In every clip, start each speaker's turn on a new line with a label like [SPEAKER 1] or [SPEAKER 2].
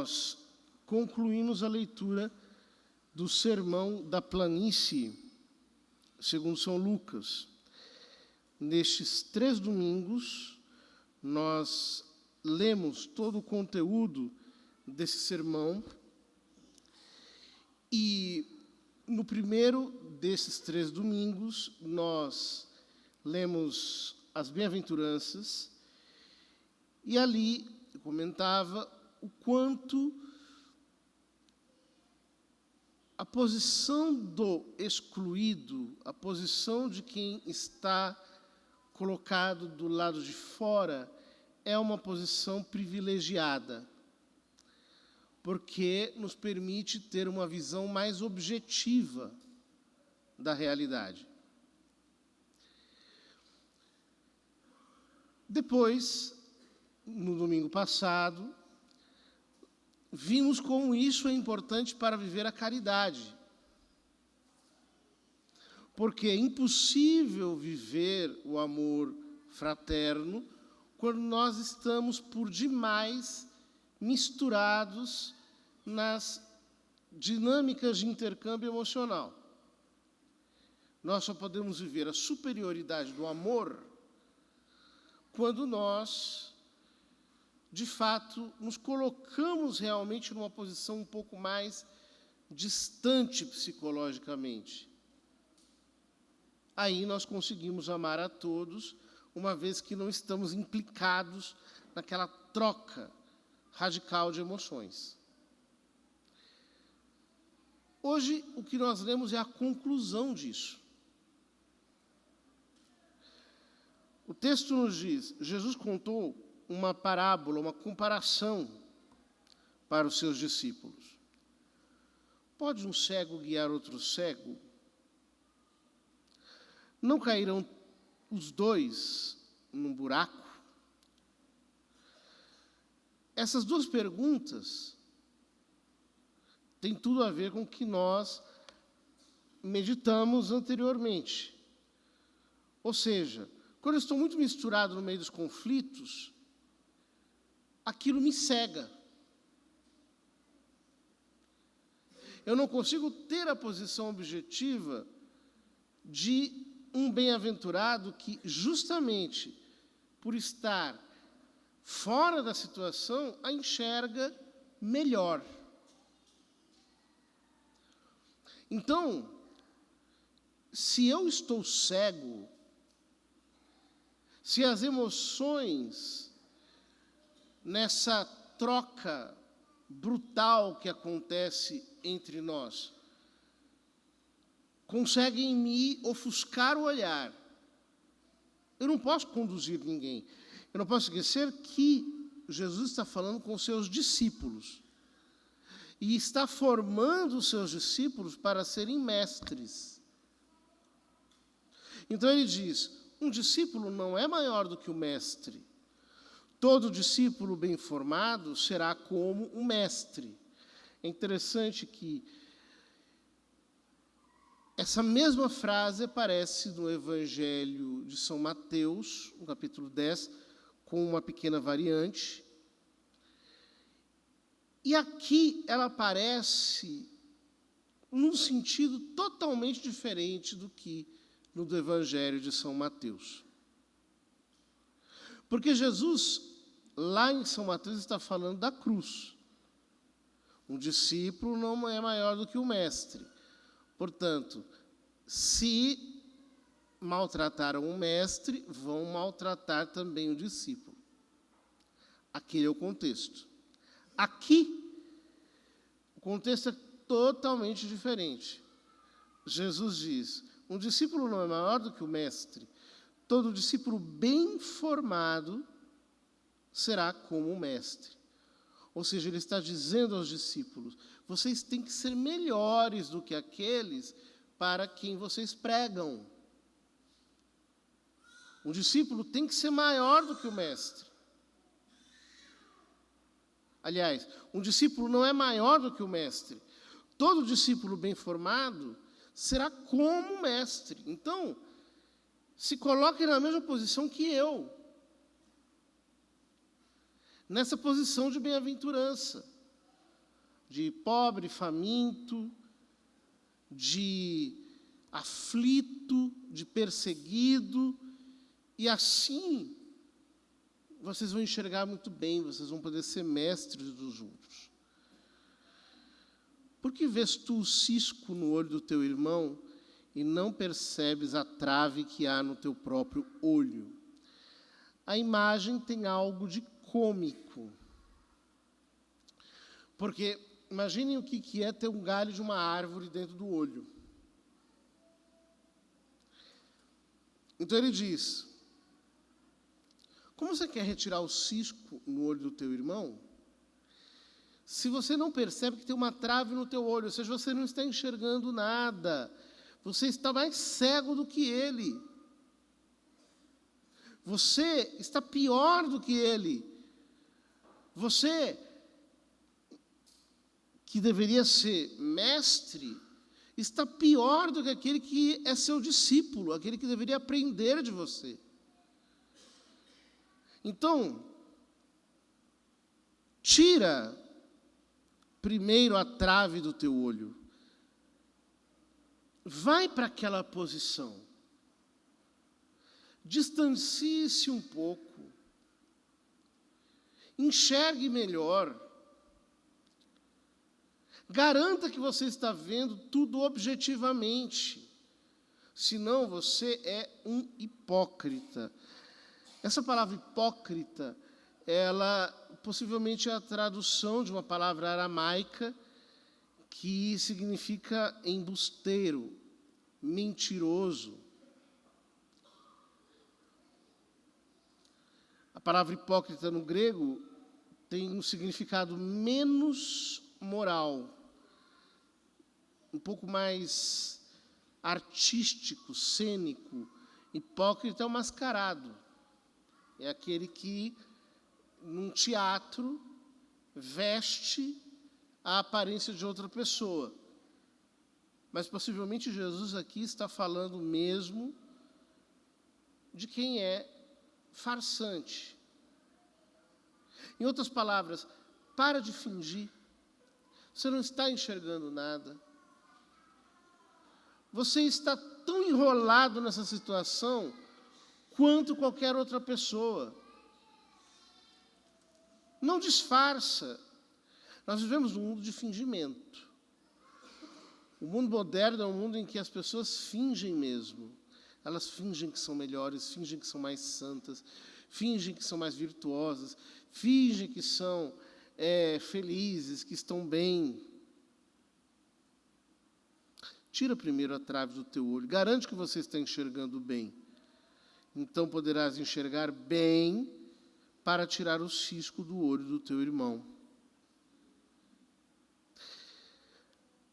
[SPEAKER 1] nós concluímos a leitura do Sermão da Planície, segundo São Lucas. Nestes 3 domingos, nós lemos todo o conteúdo desse sermão, e no primeiro desses 3 domingos, nós lemos as bem-aventuranças, e ali eu comentava o quanto a posição do excluído, a posição de quem está colocado do lado de fora, é uma posição privilegiada, porque nos permite ter uma visão mais objetiva da realidade. Depois, no domingo passado, vimos como isso é importante para viver a caridade. Porque é impossível viver o amor fraterno quando nós estamos por demais misturados nas dinâmicas de intercâmbio emocional. Nós só podemos viver a superioridade do amor quando nós, de fato, nos colocamos realmente numa posição um pouco mais distante psicologicamente. Aí nós conseguimos amar a todos, uma vez que não estamos implicados naquela troca radical de emoções. Hoje, o que nós lemos é a conclusão disso. O texto nos diz, Jesus contou uma parábola, uma comparação para os seus discípulos. Pode um cego guiar outro cego? Não cairão os 2 num buraco? Essas 2 perguntas têm tudo a ver com o que nós meditamos anteriormente. Ou seja, quando eu estou muito misturado no meio dos conflitos, aquilo me cega. Eu não consigo ter a posição objetiva de um bem-aventurado que, justamente por estar fora da situação, a enxerga melhor. Então, se eu estou cego, se as emoções, nessa troca brutal que acontece entre nós, conseguem me ofuscar o olhar, eu não posso conduzir ninguém. Eu não posso esquecer que Jesus está falando com os seus discípulos e está formando os seus discípulos para serem mestres. Então ele diz, um discípulo não é maior do que o mestre. Todo discípulo bem formado será como o mestre. É interessante que essa mesma frase aparece no Evangelho de São Mateus, no capítulo 10, com uma pequena variante. E aqui ela aparece num sentido totalmente diferente do que no do Evangelho de São Mateus. Porque Jesus, lá em São Mateus, está falando da cruz. Um discípulo não é maior do que o mestre. Portanto, se maltrataram o mestre, vão maltratar também o discípulo. Aquele é o contexto. Aqui, o contexto é totalmente diferente. Jesus diz, um discípulo não é maior do que o mestre. Todo discípulo bem formado será como o mestre. Ou seja, ele está dizendo aos discípulos, vocês têm que ser melhores do que aqueles para quem vocês pregam. Um discípulo tem que ser maior do que o mestre. Aliás, um discípulo não é maior do que o mestre. Todo discípulo bem formado será como o mestre. Então, se coloque na mesma posição que eu. Nessa posição de bem-aventurança. de pobre, faminto, de aflito, de perseguido, e assim vocês vão enxergar muito bem, vocês vão poder ser mestres dos outros. Por que vês tu o cisco no olho do teu irmão e não percebes a trave que há no teu próprio olho? A imagem tem algo de cômico. Porque imaginem o que é ter um galho de uma árvore dentro do olho. Então ele diz: como você quer retirar o cisco no olho do teu irmão, se você não percebe que tem uma trave no teu olho, ou seja, você não está enxergando nada, você está mais cego do que ele, você está pior do que ele, você, que deveria ser mestre, está pior do que aquele que é seu discípulo, aquele que deveria aprender de você. Então, tira primeiro a trave do teu olho. Vai para aquela posição. Distancie-se um pouco. Enxergue melhor. Garanta que você está vendo tudo objetivamente. Senão você é um hipócrita. Essa palavra hipócrita, ela possivelmente é a tradução de uma palavra aramaica que significa embusteiro, mentiroso. A palavra hipócrita no grego tem um significado menos moral, um pouco mais artístico, cênico. Hipócrita é o mascarado. É aquele que, num teatro, veste a aparência de outra pessoa. Mas, possivelmente, Jesus aqui está falando mesmo de quem é farsante. Em outras palavras, para de fingir. Você não está enxergando nada. Você está tão enrolado nessa situação quanto qualquer outra pessoa. Não disfarça. Nós vivemos num mundo de fingimento. O mundo moderno é um mundo em que as pessoas fingem mesmo. Elas fingem que são melhores, fingem que são mais santas, fingem que são mais virtuosas, fingem que são felizes, que estão bem. Tira primeiro a trave do teu olho. Garante que você está enxergando bem. Então poderás enxergar bem para tirar o cisco do olho do teu irmão.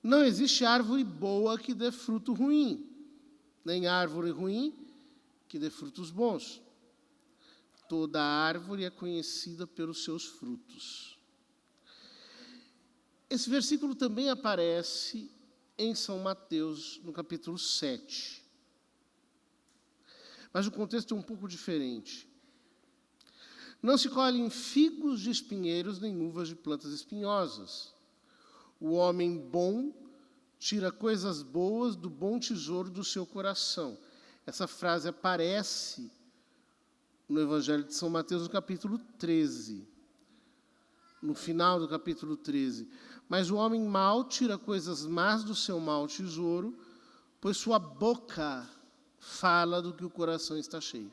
[SPEAKER 1] Não existe árvore boa que dê fruto ruim, nem árvore ruim que dê frutos bons. Toda árvore é conhecida pelos seus frutos. Esse versículo também aparece em São Mateus, no capítulo 7. Mas o contexto é um pouco diferente. Não se colhem figos de espinheiros, nem uvas de plantas espinhosas. O homem bom tira coisas boas do bom tesouro do seu coração. Essa frase aparece no Evangelho de São Mateus, no capítulo 13. No final do capítulo 13. Mas o homem mau tira coisas más do seu mau tesouro, pois sua boca fala do que o coração está cheio.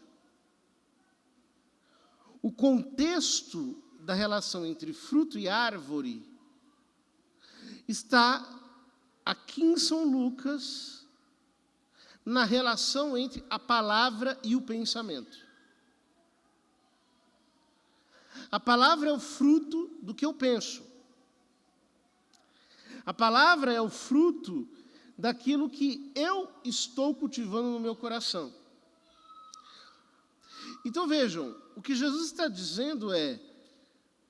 [SPEAKER 1] O contexto da relação entre fruto e árvore está aqui em São Lucas, na relação entre a palavra e o pensamento. A palavra é o fruto do que eu penso. A palavra é o fruto daquilo que eu estou cultivando no meu coração. Então vejam, o que Jesus está dizendo é,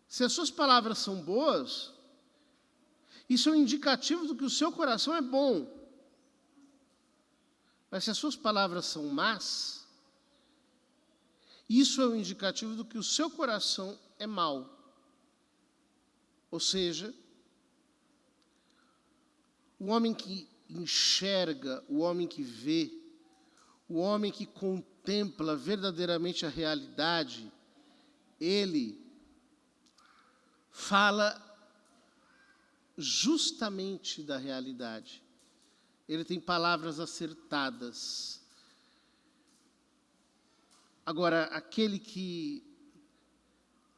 [SPEAKER 1] se as suas palavras são boas, isso é um indicativo do que o seu coração é bom. Mas se as suas palavras são más, isso é um indicativo do que o seu coração é mau. Ou seja, o homem que enxerga, o homem que vê, o homem que contempla verdadeiramente a realidade, ele fala justamente da realidade. Ele tem palavras acertadas. Agora, aquele que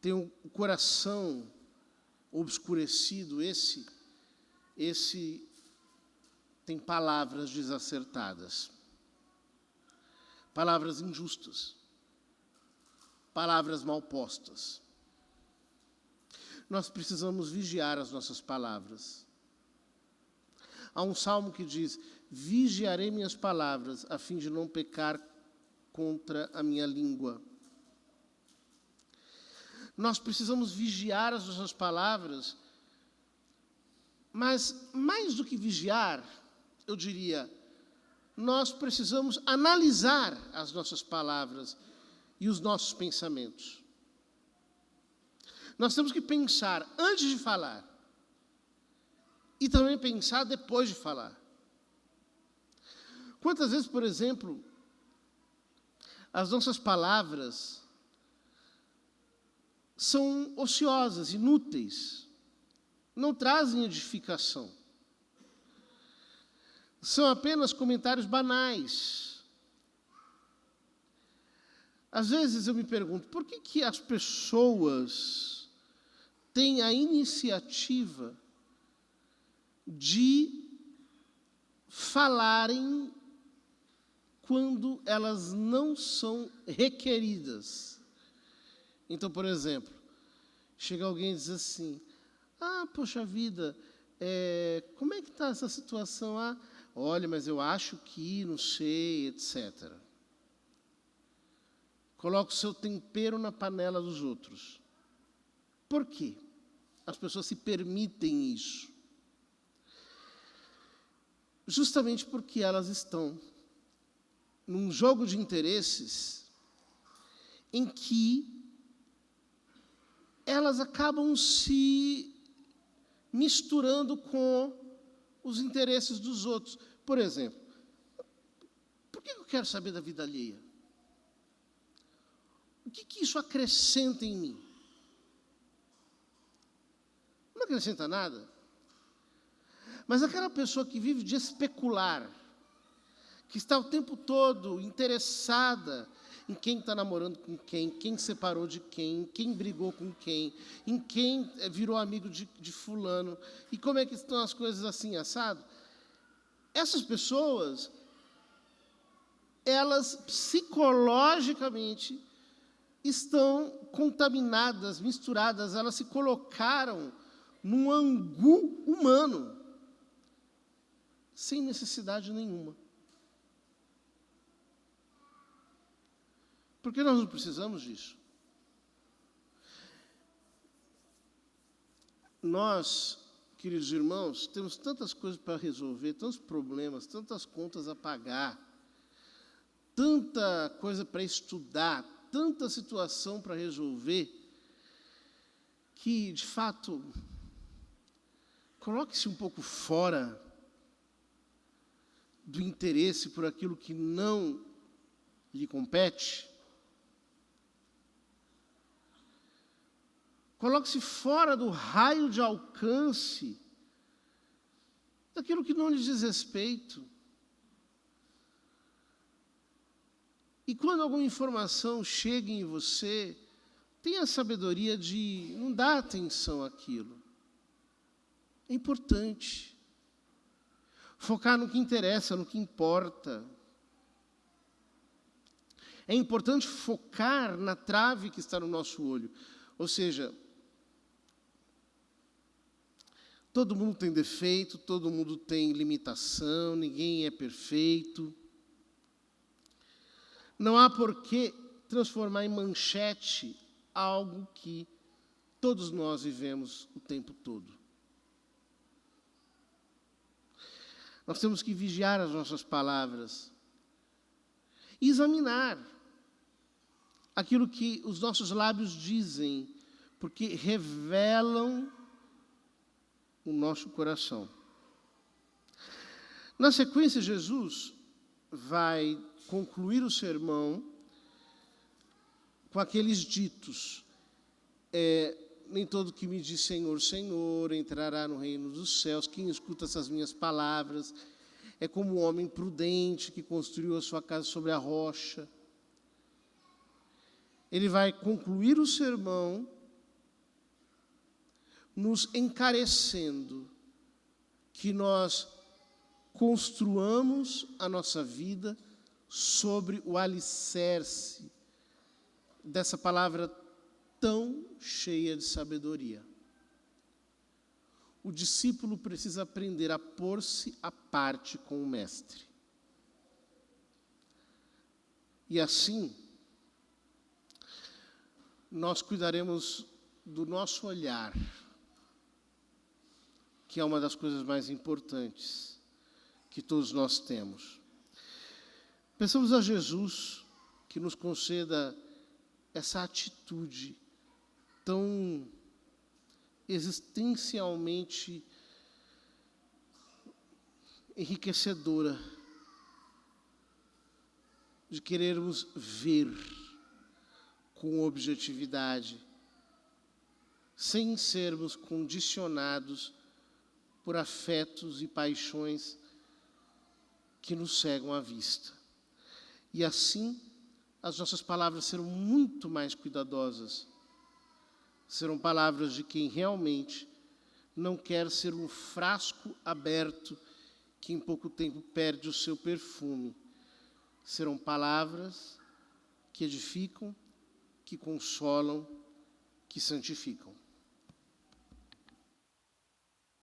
[SPEAKER 1] tem o coração obscurecido, esse tem palavras desacertadas, palavras injustas, palavras mal postas. Nós precisamos vigiar as nossas palavras. Há um salmo que diz: vigiarei minhas palavras, a fim de não pecar contra a minha língua. Nós precisamos vigiar as nossas palavras, mas mais do que vigiar, eu diria, nós precisamos analisar as nossas palavras e os nossos pensamentos. Nós temos que pensar antes de falar e também pensar depois de falar. Quantas vezes, por exemplo, as nossas palavras são ociosas, inúteis, não trazem edificação. São apenas comentários banais. Às vezes eu me pergunto, por que as pessoas têm a iniciativa de falarem quando elas não são requeridas? Então, por exemplo, chega alguém e diz assim: poxa vida, como é que está essa situação? Olha, mas eu acho que, não sei, etc. Coloca o seu tempero na panela dos outros. Por quê? As pessoas se permitem isso. Justamente porque elas estão num jogo de interesses em que elas acabam se misturando com os interesses dos outros. Por exemplo, por que eu quero saber da vida alheia? O que isso acrescenta em mim? Não acrescenta nada. Mas aquela pessoa que vive de especular, que está o tempo todo interessada em quem está namorando com quem separou de quem brigou com quem, em quem virou amigo de fulano, e como é que estão as coisas assim, assado. Essas pessoas, elas psicologicamente estão contaminadas, misturadas, elas se colocaram num angu humano, sem necessidade nenhuma. Porque nós não precisamos disso. Nós, queridos irmãos, temos tantas coisas para resolver, tantos problemas, tantas contas a pagar, tanta coisa para estudar, tanta situação para resolver, que, de fato, coloque-se um pouco fora do interesse por aquilo que não lhe compete. Coloque-se fora do raio de alcance daquilo que não lhe diz respeito. E quando alguma informação chega em você, tenha a sabedoria de não dar atenção àquilo. É importante. Focar no que interessa, no que importa. É importante focar na trave que está no nosso olho. Ou seja, todo mundo tem defeito, todo mundo tem limitação, ninguém é perfeito. Não há por que transformar em manchete algo que todos nós vivemos o tempo todo. Nós temos que vigiar as nossas palavras e examinar aquilo que os nossos lábios dizem, porque revelam o nosso coração. Na sequência, Jesus vai concluir o sermão com aqueles ditos. Nem todo que me diz Senhor, Senhor, entrará no reino dos céus. Quem escuta essas minhas palavras é como um homem prudente que construiu a sua casa sobre a rocha. Ele vai concluir o sermão nos encarecendo que nós construamos a nossa vida sobre o alicerce dessa palavra tão cheia de sabedoria. O discípulo precisa aprender a pôr-se à parte com o mestre. E assim, nós cuidaremos do nosso olhar, que é uma das coisas mais importantes que todos nós temos. Peçamos a Jesus que nos conceda essa atitude tão existencialmente enriquecedora de querermos ver com objetividade, sem sermos condicionados por afetos e paixões que nos cegam à vista. E assim, as nossas palavras serão muito mais cuidadosas. Serão palavras de quem realmente não quer ser um frasco aberto que em pouco tempo perde o seu perfume. Serão palavras que edificam, que consolam, que santificam.